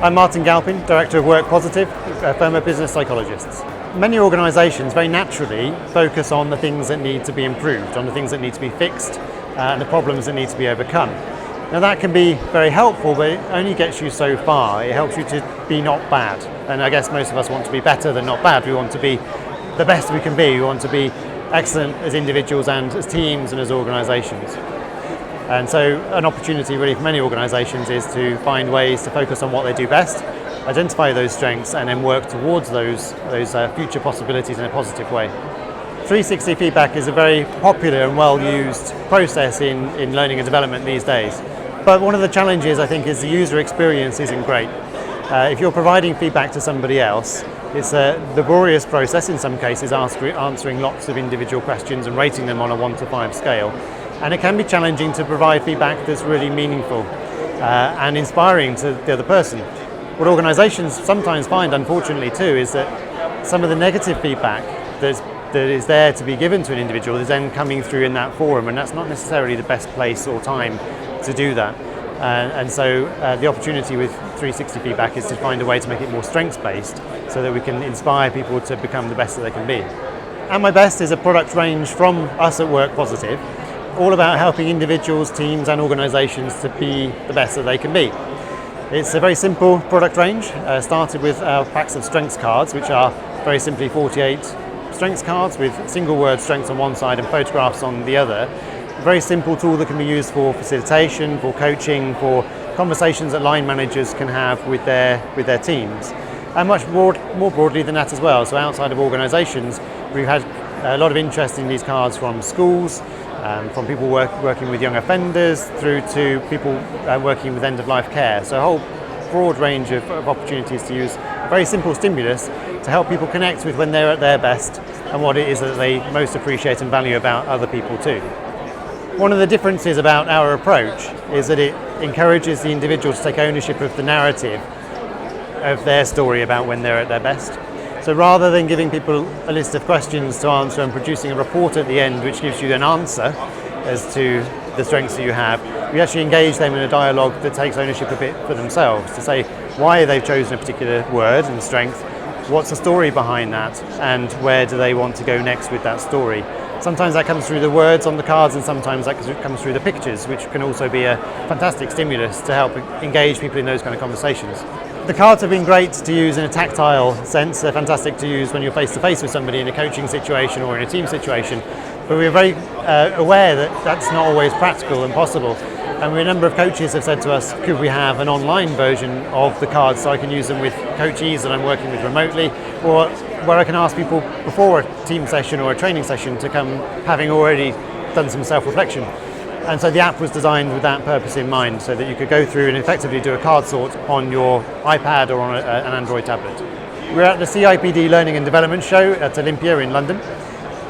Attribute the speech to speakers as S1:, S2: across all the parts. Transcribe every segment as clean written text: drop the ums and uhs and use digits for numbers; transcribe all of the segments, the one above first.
S1: I'm Martin Galpin, Director of Work Positive, a firm of business psychologists. Many organisations very naturally focus on the things that need to be improved, on the things that need to be fixed, and the problems that need to be overcome. Now that can be very helpful, but it only gets you so far. It helps you to be not bad. And I guess most of us want to be better than not bad. We want to be the best we can be. We want to be excellent as individuals and as teams and as organisations. And so an opportunity really for many organisations is to find ways to focus on what they do best, identify those strengths, and then work towards those future possibilities in a positive way. 360 feedback is a very popular and well-used process in learning and development these days. But one of the challenges, I think, is the user experience isn't great. If you're providing feedback to somebody else, it's a laborious process in some cases, answering lots of individual questions and rating them on a 1 to 5 scale. And it can be challenging to provide feedback that's really meaningful and inspiring to the other person. What organisations sometimes find, unfortunately too, is that some of the negative feedback that is there to be given to an individual is then coming through in that forum, and that's not necessarily the best place or time to do that. And so the opportunity with 360 feedback is to find a way to make it more strengths-based so that we can inspire people to become the best that they can be. At My Best is a product range from us at Work Positive, all about helping individuals, teams and organisations to be the best that they can be. It's a very simple product range, started with our packs of strengths cards, which are very simply 48 strengths cards with single word strengths on one side and photographs on the other. A very simple tool that can be used for facilitation, for coaching, for conversations that line managers can have with their teams. And much more broadly than that as well. So outside of organisations, we've had a lot of interest in these cards from schools, from people working with young offenders through to people working with end-of-life care. So a whole broad range of opportunities to use a very simple stimulus to help people connect with when they're at their best and what it is that they most appreciate and value about other people too. One of the differences about our approach is that it encourages the individual to take ownership of the narrative of their story about when they're at their best. So rather than giving people a list of questions to answer and producing a report at the end which gives you an answer as to the strengths that you have, we actually engage them in a dialogue that takes ownership of it for themselves, to say why they've chosen a particular word and strength, what's the story behind that, and where do they want to go next with that story. Sometimes that comes through the words on the cards, and sometimes that comes through the pictures, which can also be a fantastic stimulus to help engage people in those kind of conversations. The cards have been great to use in a tactile sense. They're fantastic to use when you're face-to-face with somebody in a coaching situation or in a team situation. But we're very aware that that's not always practical and possible. And a number of coaches have said to us, could we have an online version of the cards so I can use them with coachees that I'm working with remotely, or where I can ask people before a team session or a training session to come having already done some self-reflection. And so the app was designed with that purpose in mind, so that you could go through and effectively do a card sort on your iPad or on an Android tablet. We're at the CIPD Learning and Development Show at Olympia in London,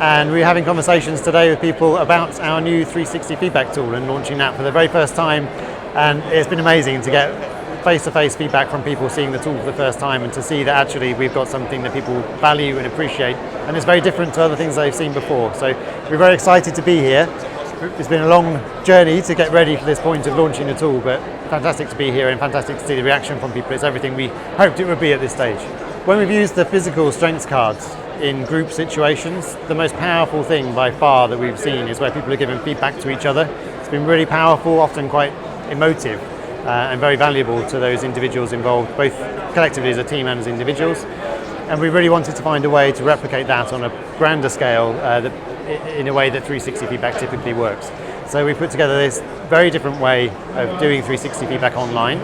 S1: and we're having conversations today with people about our new 360 feedback tool and launching that for the very first time. And it's been amazing to get face-to-face feedback from people seeing the tool for the first time, and to see that actually we've got something that people value and appreciate, and it's very different to other things they've seen before. So we're very excited to be here. It's been a long journey to get ready for this point of launching the tool, but fantastic to be here and fantastic to see the reaction from people. It's everything we hoped it would be at this stage. When we've used the physical strengths cards in group situations, the most powerful thing by far that we've seen is where people are giving feedback to each other. It's been really powerful, often quite emotive, and very valuable to those individuals involved, both collectively as a team and as individuals. And we really wanted to find a way to replicate that on a grander scale in a way that 360 feedback typically works. So we put together this very different way of doing 360 feedback online,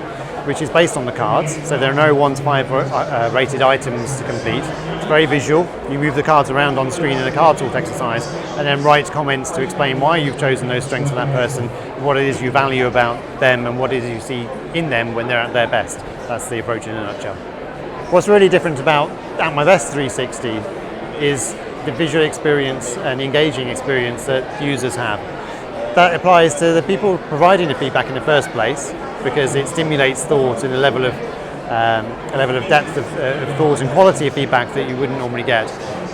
S1: which is based on the cards. So there are no 1 to 5 rated items to complete. It's very visual. You move the cards around on screen in a card sort exercise, and then write comments to explain why you've chosen those strengths of that person, what it is you value about them, and what it is you see in them when they're at their best. That's the approach in a nutshell. What's really different about At My Best 360 is the visual experience and engaging experience that users have. That applies to the people providing the feedback in the first place, because it stimulates thought and a level of depth of thought and quality of feedback that you wouldn't normally get.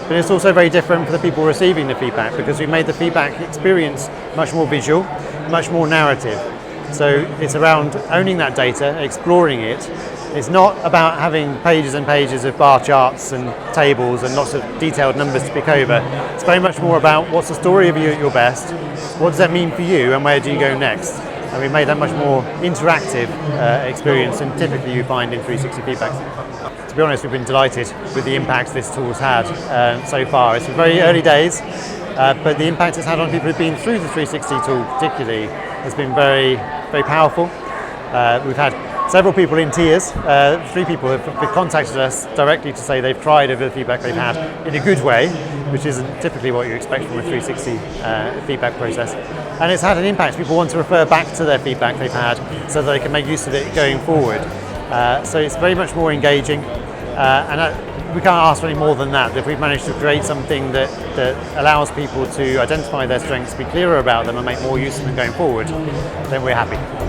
S1: But it's also very different for the people receiving the feedback, because we made the feedback experience much more visual, much more narrative. So it's around owning that data, exploring it, It's not about having pages and pages of bar charts and tables and lots of detailed numbers to pick over. It's very much more about what's the story of you at your best, what does that mean for you, and where do you go next. And we've made that much more interactive experience than typically you find in 360 feedback. To be honest, we've been delighted with the impact this tool's had so far. It's very early days, but the impact it's had on people who've been through the 360 tool particularly has been very, very powerful. We've had several people in tears. 3 people have contacted us directly to say they've tried over the feedback they've had in a good way, which isn't typically what you expect from a 360 feedback process. And it's had an impact. People want to refer back to their feedback they've had so that they can make use of it going forward. So it's very much more engaging, and we can't ask for any more than that. If we've managed to create something that allows people to identify their strengths, be clearer about them and make more use of them going forward, then we're happy.